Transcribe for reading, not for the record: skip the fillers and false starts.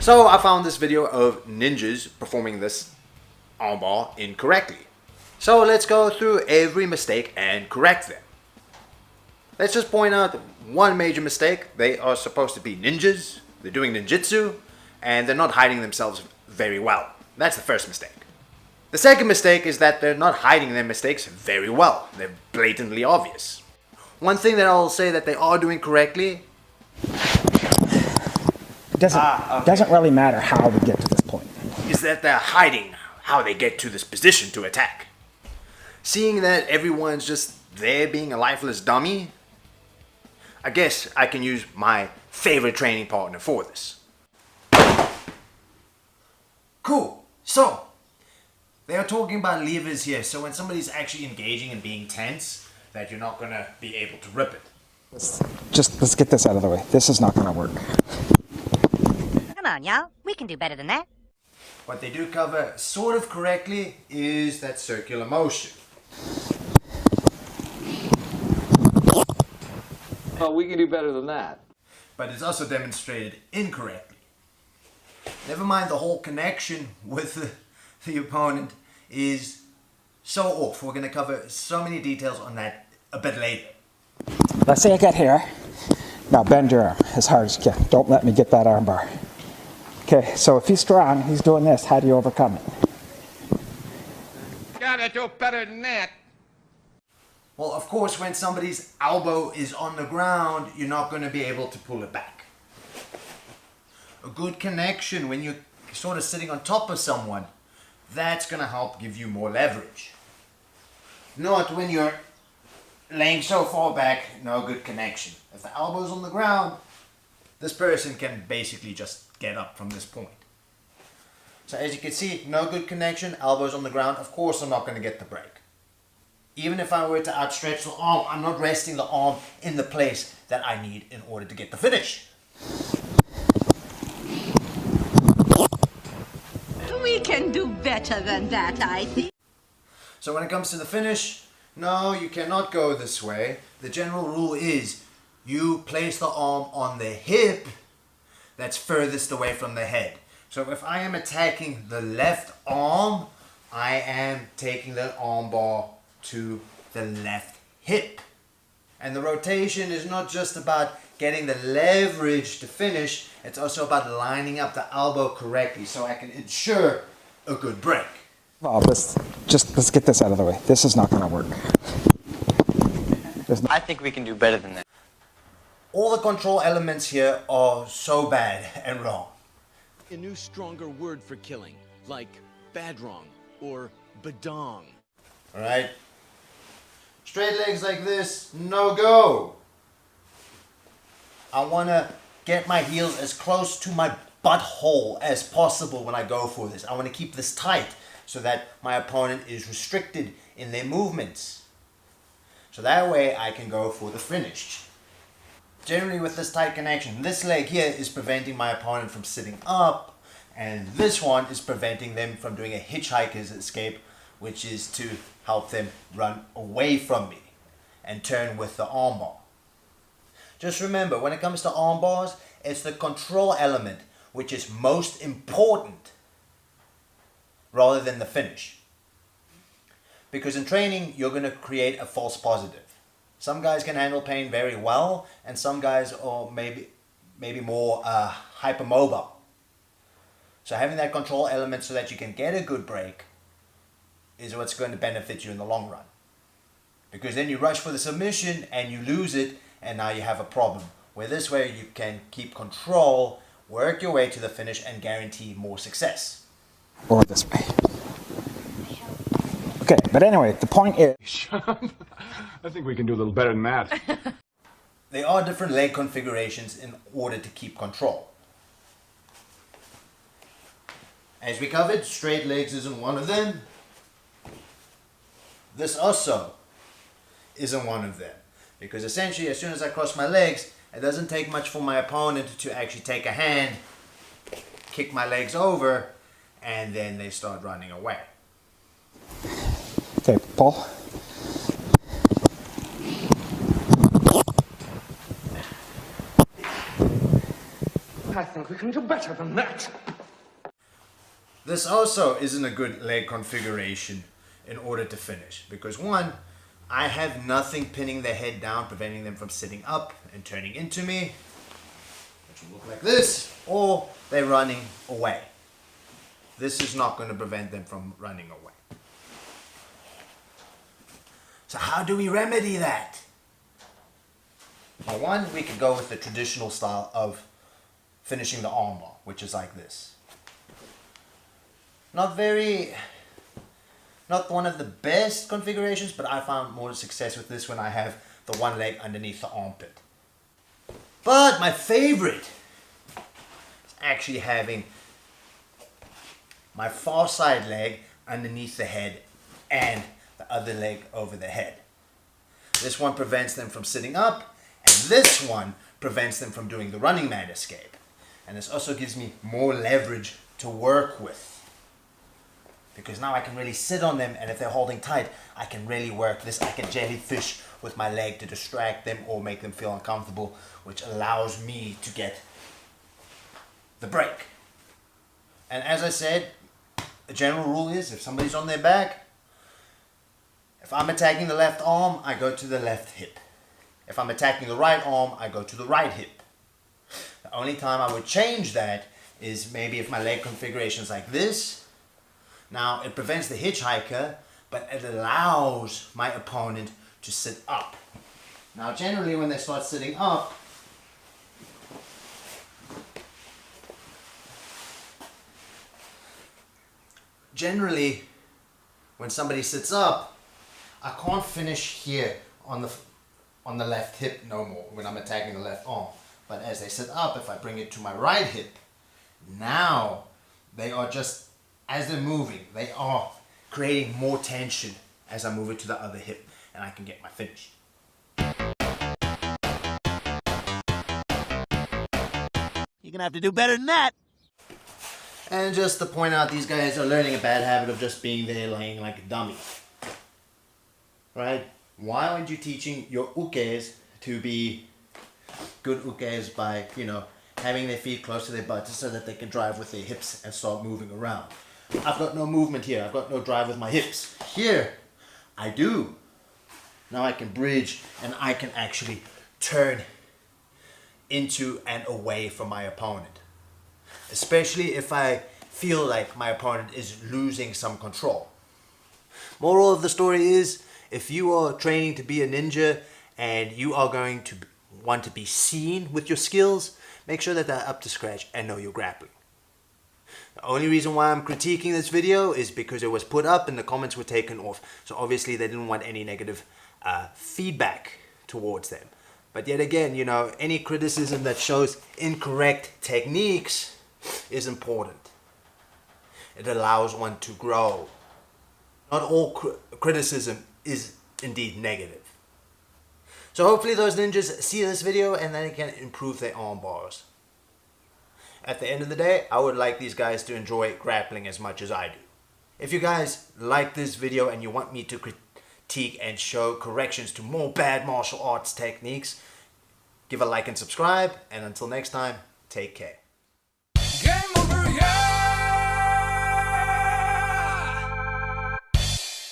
So I found this video of ninjas performing this armbar incorrectly. So let's go through every mistake and correct them. Let's just point out one major mistake. They are supposed to be ninjas, they're doing ninjitsu, and they're not hiding themselves very well. That's the first mistake. The second mistake is that they're not hiding their mistakes very well. They're blatantly obvious. One thing that I'll say that they are doing correctly, it doesn't really matter how we get to this point, is that they're hiding how they get to this position to attack. Seeing that everyone's just there being a lifeless dummy, I guess I can use my favorite training partner for this. Cool. So, they are talking about levers here, so when somebody's actually engaging and being tense, that you're not going to be able to rip it. Let's get this out of the way. This is not going to work. Come on, y'all. We can do better than that. What they do cover sort of correctly is that circular motion. Oh, we can do better than that. But it's also demonstrated incorrectly. Never mind the whole connection with the opponent is so off. We're going to cover so many details on that a bit later. Let's say I get here. Now bend your arm as hard as you can. Don't let me get that arm bar. Okay, so if he's strong, he's doing this, how do you overcome it? Gotta do better than that. Well, of course, when somebody's elbow is on the ground, you're not going to be able to pull it back. A good connection when you're sort of sitting on top of someone, that's going to help give you more leverage. Not when you're laying so far back, no good connection. If the elbow's on the ground, this person can basically just get up from this point. So as you can see, no good connection, elbows on the ground. Of course I'm not going to get the break. Even if I were to outstretch the arm, I'm not resting the arm in the place that I need in order to get the finish. We can do better than that, I think. So when it comes to the finish, no, you cannot go this way. The general rule is you place the arm on the hip that's furthest away from the head. So if I am attacking the left arm, I am taking the arm bar to the left hip. And the rotation is not just about getting the leverage to finish, it's also about lining up the elbow correctly so I can ensure a good break. Well, let's get this out of the way. This is not going to work. I think we can do better than that. All the control elements here are so bad and wrong. A new stronger word for killing, like badrong or badong. Alright? Straight legs like this, no go. I want to get my heels as close to my butthole as possible when I go for this. I want to keep this tight so that my opponent is restricted in their movements. So that way I can go for the finish. Generally with this tight connection, this leg here is preventing my opponent from sitting up, and this one is preventing them from doing a hitchhiker's escape, which is to help them run away from me and turn with the armbar. Just remember, when it comes to arm bars, it's the control element which is most important rather than the finish. Because in training, you're going to create a false positive. Some guys can handle pain very well, and some guys are maybe more hypermobile. So having that control element so that you can get a good break is what's going to benefit you in the long run. Because then you rush for the submission and you lose it, and now you have a problem. Where this way you can keep control, work your way to the finish, and guarantee more success. Or this way. Okay, but anyway, the point is... I think we can do a little better than that. There are different leg configurations in order to keep control. As we covered, straight legs isn't one of them. This also isn't one of them. Because essentially, as soon as I cross my legs, it doesn't take much for my opponent to actually take a hand, kick my legs over, and then they start running away. Okay, Paul. I think we can do better than that. This also isn't a good leg configuration in order to finish, because one, I have nothing pinning their head down, preventing them from sitting up and turning into me, which will look like this, or they're running away. This is not going to prevent them from running away. So how do we remedy that? Well, one, we could go with the traditional style of finishing the armbar, which is like this. Not one of the best configurations, but I found more success with this when I have the one leg underneath the armpit. But my favorite is actually having my far side leg underneath the head and the other leg over the head. This one prevents them from sitting up, and this one prevents them from doing the running man escape. And this also gives me more leverage to work with, because now I can really sit on them, and if they're holding tight, I can really work this. I can jellyfish with my leg to distract them or make them feel uncomfortable, which allows me to get the break. And as I said, the general rule is if somebody's on their back, if I'm attacking the left arm, I go to the left hip. If I'm attacking the right arm, I go to the right hip. The only time I would change that is maybe if my leg configuration is like this. Now, it prevents the hitchhiker, but it allows my opponent to sit up. Now, generally, when they start sitting up, when somebody sits up, I can't finish here on the left hip no more when I'm attacking the left arm. But as they sit up, if I bring it to my right hip, now they are just, as they're moving, they are creating more tension as I move it to the other hip, and I can get my finish. You're gonna have to do better than that. And just to point out, these guys are learning a bad habit of just being there laying like a dummy. Right? Why aren't you teaching your ukes to be good ukes by, having their feet close to their butts so that they can drive with their hips and start moving around? I've got no movement here. I've got no drive with my hips. Here, I do. Now I can bridge and I can actually turn into and away from my opponent. Especially if I feel like my opponent is losing some control. Moral of the story is, if you are training to be a ninja and you are going to want to be seen with your skills, make sure that they're up to scratch and know your grappling. The only reason why I'm critiquing this video is because it was put up and the comments were taken off. So obviously they didn't want any negative feedback towards them. But yet again, any criticism that shows incorrect techniques is important. It allows one to grow. Not all criticism is indeed negative. So hopefully those ninjas see this video and then they can improve their arm bars. At the end of the day, I would like these guys to enjoy grappling as much as I do. If you guys like this video and you want me to critique and show corrections to more bad martial arts techniques, give a like and subscribe. And until next time, take care.